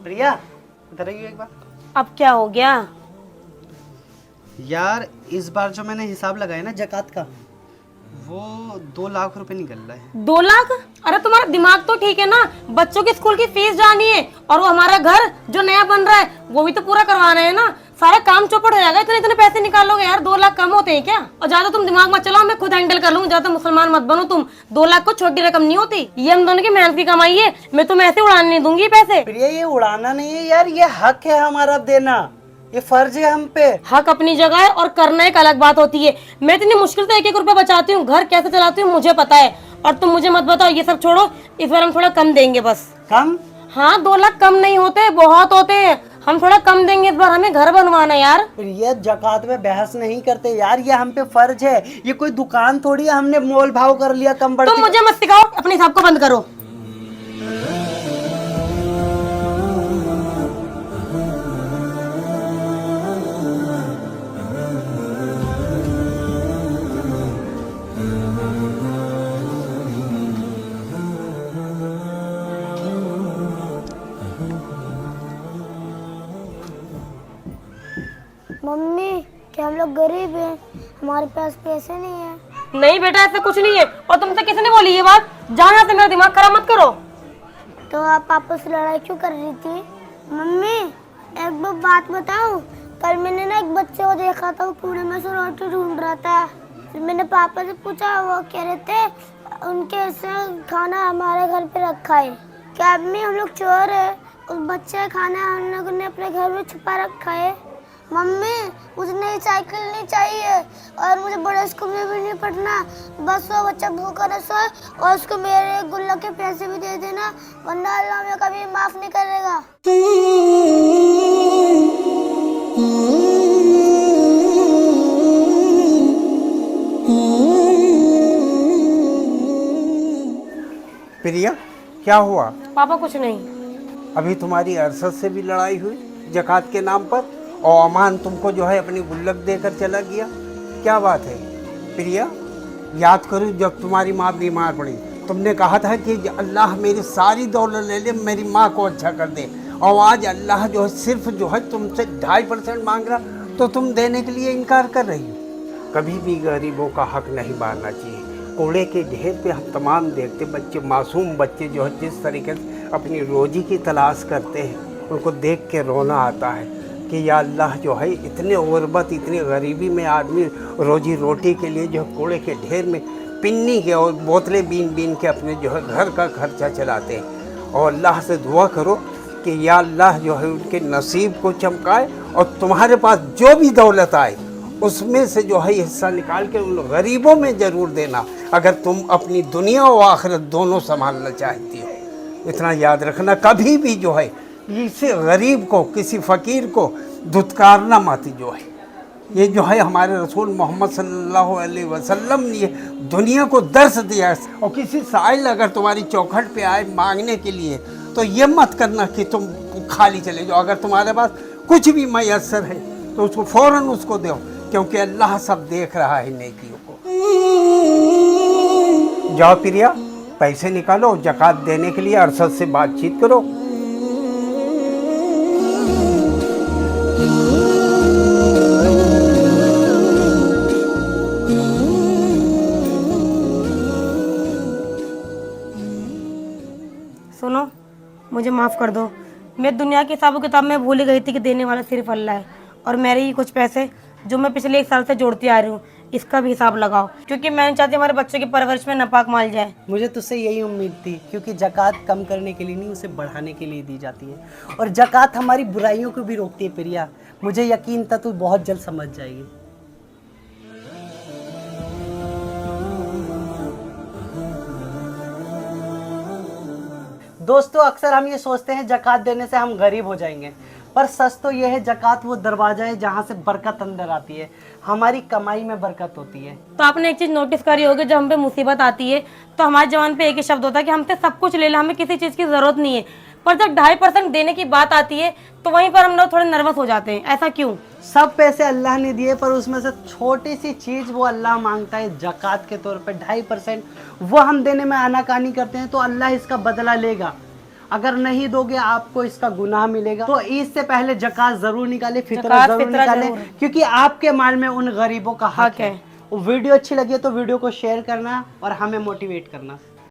प्रिया इधर आइए एक बार। अब क्या हो गया? यार इस बार जो मैंने हिसाब लगाया ना जकात का, वो 2 लाख रुपए निकल रहा है। 2 लाख? अरे तुम्हारा दिमाग तो ठीक है ना, बच्चों की स्कूल की फीस जानी है और वो हमारा घर जो नया बन रहा है वो भी तो पूरा करवाना है ना। सारा काम चौपट हो जाएगा, इतने इतने पैसे निकालोगे यार? 2 लाख कम होते हैं क्या? और ज्यादा तुम दिमाग मत चलाओ, मैं खुद हैंडल कर लूंगी, ज्यादा मुसलमान मत बनो तुम। 2 लाख को छोटी रकम नहीं होती, ये हम दोनों की मेहनत की कमाई है। मैं तुम्हें ऐसे उड़ाने नहीं दूंगी पैसे। प्रिया ये उड़ाना नहीं है यार, ये हक है हमारा देना, ये फर्ज है हम पे। हक अपनी जगह है और करना एक अलग बात होती है। मैं इतनी मुश्किल से 1-1 रुपया बचाती हूँ, घर कैसे चलाती हूँ मुझे पता है। और तुम मुझे मत बताओ, ये सब छोड़ो, इस बार हम थोड़ा कम देंगे बस। कम? हाँ, 2 लाख कम नहीं होते, बहुत होते हैं। हम थोड़ा कम देंगे इस बार, हमें घर बनवाना है यार। प्रिया जकात में बहस नहीं करते यार, ये हम पे फर्ज है, ये कोई दुकान थोड़ी है हमने मोल भाव कर लिया कम बढ़ती। तुम मुझे मत सिखाओ, अपने हिसाब को बंद करो। मम्मी, क्या हम लोग गरीब हैं? हमारे पास पैसे नहीं है। नहीं बेटा, ऐसा कुछ नहीं है। और तुमसे किसने बोली ये बात? जाओ यहाँ से, मेरा दिमाग खराब मत करो। तो आप पापा से लड़ाई क्यों कर रही थी? मम्मी, एक बात बताऊं? कल मैंने ना एक बच्चे को देखा था, वो पुणे में से रोटी ढूंढ रहा था। फिर मैंने पापा से पूछा, वो कह रहे थे उनके से खाना हमारे घर पे रखा है। क्या अम्मी हम लोग चोर है? उस बच्चे का खाना हम लोगों ने अपने घर में छुपा रखा है। मम्मी, मुझे नई साइकिल नहीं चाहिए और मुझे बड़े स्कूल में भी नहीं पढ़ना। बस वो बच्चा भूखा न सोए और उसको मेरे गुल्लक के पैसे भी दे देना, वरना अल्लाह हमें कभी माफ नहीं करेगा। प्रिया क्या हुआ? पापा कुछ नहीं। अभी तुम्हारी अरशद से भी लड़ाई हुई जकात के नाम पर, और अमान तुमको जो है अपनी गुल्लक देकर चला गया। क्या बात है प्रिया? याद करो जब तुम्हारी माँ बीमार पड़ी, तुमने कहा था कि अल्लाह मेरी सारी दौलत ले ले, मेरी माँ को अच्छा कर दे। और आज अल्लाह जो है सिर्फ जो है तुमसे 2.5% मांग रहा, तो तुम देने के लिए इनकार कर रही हो। कभी भी गरीबों का हक नहीं मारना चाहिए। कूड़े के ढेर पे हम तमाम देखते बच्चे, मासूम बच्चे जो है जिस तरीके से अपनी रोजी की तलाश करते हैं, उनको देख के रोना आता है कि या अल्लाह जो है इतने गुर्बत, इतनी गरीबी में आदमी रोजी रोटी के लिए जो है कूड़े के ढेर में पिन्नी के और बोतलें बीन बीन के अपने जो है घर का खर्चा चलाते हैं। और अल्लाह से दुआ करो कि या अल्लाह जो है उनके नसीब को चमकाए और तुम्हारे पास जो भी दौलत आए उसमें से जो है हिस्सा निकाल के उन गरीबों में ज़रूर देना, अगर तुम अपनी दुनिया और आखिरत दोनों संभालना चाहती हो। इतना याद रखना, कभी भी जो है किसी गरीब को, किसी फ़कीर को धुतकारना मत। जो है ये जो है हमारे रसूल मोहम्मद सल्लल्लाहु अलैहि वसल्लम ने दुनिया को दर्स दिया है। और किसी साइल अगर तुम्हारी चौखट पे आए मांगने के लिए, तो ये मत करना कि तुम खाली चले जाओ। अगर तुम्हारे पास कुछ भी मैसर है तो उसको फ़ौरन उसको दो, क्योंकि अल्लाह सब देख रहा है नेकियों को। जाओ प्रिया, पैसे निकालो, ज़कात देने के लिए अरशद से बातचीत करो। सुनो, मुझे माफ़ कर दो। मैं दुनिया के हिसाब किताब में भूल ही गई थी कि देने वाला सिर्फ अल्लाह है। और मेरे ही कुछ पैसे जो मैं पिछले 1 साल से जोड़ती आ रही हूँ, इसका भी हिसाब लगाओ, क्योंकि मैं नहीं चाहती हमारे बच्चों की परवरिश में नापाक माल जाए। मुझे तुझसे यही उम्मीद थी, क्योंकि जकात कम करने के लिए नहीं, उसे बढ़ाने के लिए दी जाती है। और जकात हमारी बुराइयों को भी रोकती है प्रिया। मुझे यकीन था तू बहुत जल्द समझ जाएगी। दोस्तों, अक्सर हम ये सोचते हैं जकात देने से हम गरीब हो जाएंगे, पर सच तो ये है जकात वो दरवाजा है जहाँ से बरकत अंदर आती है, हमारी कमाई में बरकत होती है। तो आपने एक चीज नोटिस करी होगी, जब हम पे मुसीबत आती है तो हमारे जवान पे एक ही शब्द होता है कि हमसे सब कुछ ले ला, हमें किसी चीज की जरूरत नहीं है। पर जब 2.5% देने की बात आती है तो वहीं पर हम लोग थोड़े नर्वस हो जाते हैं। ऐसा क्यों? सब पैसे अल्लाह ने दिए, पर उसमें से छोटी सी चीज वो अल्लाह मांगता है जकात के तौर पे 2.5%। वो हम देने में आनाकानी करते हैं तो अल्लाह इसका बदला लेगा। अगर नहीं दोगे आपको इसका गुनाह मिलेगा। तो ईद से पहले ज़कात जरूर निकाले, फितरा ज़कात, जरूर फितरा निकाले, जरूर। क्योंकि आपके माल में उन गरीबों का हक है। वीडियो अच्छी लगी है तो वीडियो को शेयर करना और हमें मोटिवेट करना।